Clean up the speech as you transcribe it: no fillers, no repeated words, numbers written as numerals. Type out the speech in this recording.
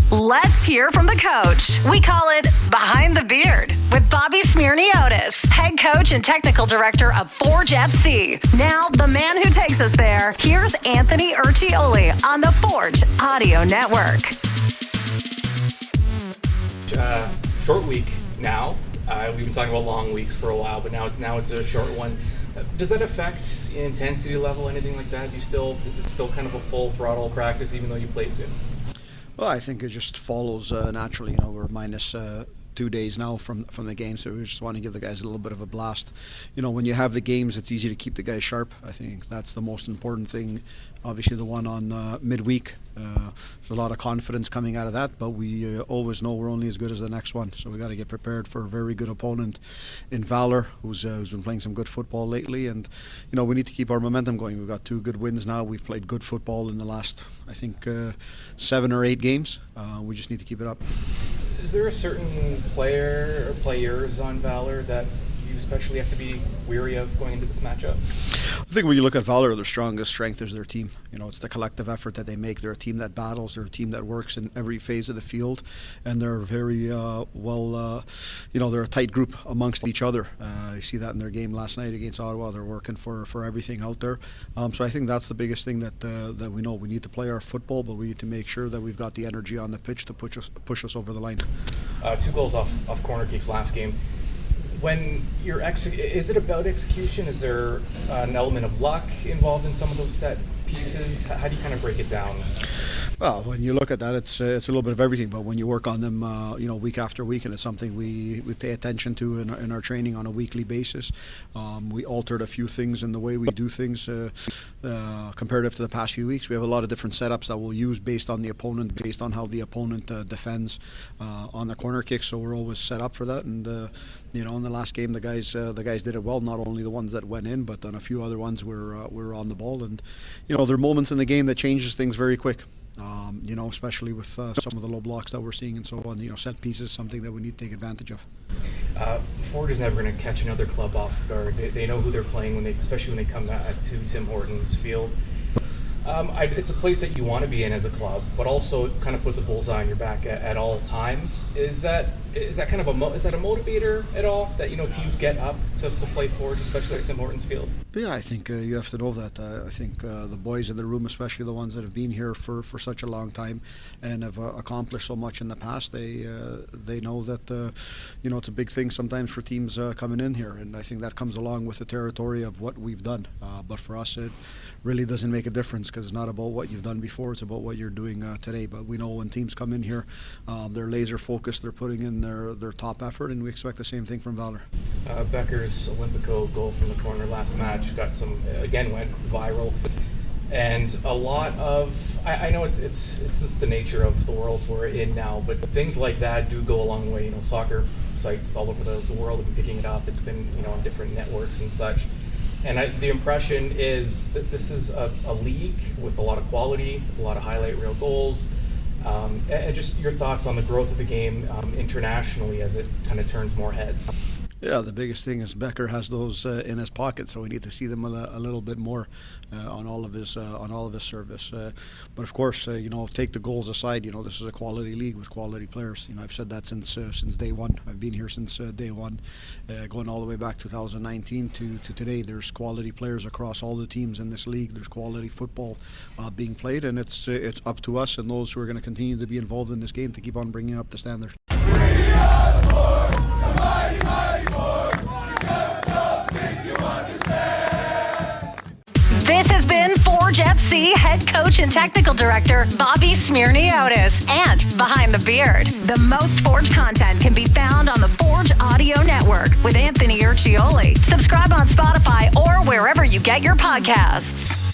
Let's hear from the coach. We call it Behind the Beard with Bobby Smyrniotis, head coach and technical director of Forge FC. Now, the man who takes us there, here's Anthony Urcioli on the Forge Audio Network. Short week now. We've been talking about long weeks for a while, but now it's a short one. Does that affect intensity level, anything like that? Is it still kind of a full throttle practice, even though you play soon? Well, I think it just follows naturally. We're minus 2 days now from the game, so we just want to give the guys a little bit of a blast. When you have the games, it's easy to keep the guys sharp. I think that's the most important thing. Obviously, the one on midweek, there's a lot of confidence coming out of that, but we always know we're only as good as the next one. So we got to get prepared for a very good opponent in Valour, who's been playing some good football lately, and we need to keep our momentum going. We've got 2 good wins now. We've played good football in the last, I think, 7 or 8 games. We just need to keep it up. Is there a certain player or players on Valour that you especially have to be weary of going into this matchup? I think when you look at Valour, their strongest strength is their team. It's the collective effort that they make. They're a team that battles. They're a team that works in every phase of the field, and they're very they're a tight group amongst each other. You see that in their game last night against Ottawa. They're working for everything out there. So I think that's the biggest thing that we know. We need to play our football, but we need to make sure that we've got the energy on the pitch to push us over the line. 2 goals off corner kicks last game. When you're is it about execution? Is there an element of luck involved in some of those set pieces? How do you kind of break it down? Well, when you look at that, it's a little bit of everything. But when you work on them, week after week, and it's something we pay attention to in our training on a weekly basis. We altered a few things in the way we do things comparative to the past few weeks. We have a lot of different setups that we'll use based on the opponent, based on how the opponent defends on the corner kicks. So we're always set up for that. And in the last game, the guys did it well. Not only the ones that went in, but on a few other ones we're on the ball. And there are moments in the game that changes things very quick. Especially with some of the low blocks that we're seeing and so on. Set pieces, something that we need to take advantage of. Forge is never going to catch another club off guard. They know who they're playing especially when they come to Tim Hortons field. It's a place that you want to be in as a club, but also it kind of puts a bullseye on your back at all times. Is that kind of a motivator at all that teams get up to play Forge, especially at Tim Hortons field? Yeah, I think you have to know that. I think the boys in the room, especially the ones that have been here for such a long time and have accomplished so much in the past, they know that it's a big thing sometimes for teams coming in here, and I think that comes along with the territory of what we've done. But for us, it really doesn't make a difference because it's not about what you've done before; it's about what you're doing today. But we know when teams come in here, they're laser focused, they're putting in their top effort, and we expect the same thing from Valour. Becker's Olympico goal from the corner last match went viral, and a lot of I know it's just the nature of the world we're in now, but things like that do go a long way. Soccer sites all over the world have been picking it up. It's been on different networks and such. And the impression is that this is a league with a lot of quality, a lot of highlight reel goals. And just your thoughts on the growth of the game internationally as it kind of turns more heads. Yeah, the biggest thing is Becker has those in his pocket, so we need to see them a little bit more on all of his service. But of course, take the goals aside. This is a quality league with quality players. I've said that since day one. I've been here since day one, going all the way back 2019 to today. There's quality players across all the teams in this league. There's quality football being played, and it's up to us and those who are going to continue to be involved in this game to keep on bringing up the standard. This has been Forge FC head coach and technical director Bobby Smyrniotis and Behind the Beard. The most Forge content can be found on the Forge Audio Network with Anthony Urcioli. Subscribe on Spotify or wherever you get your podcasts.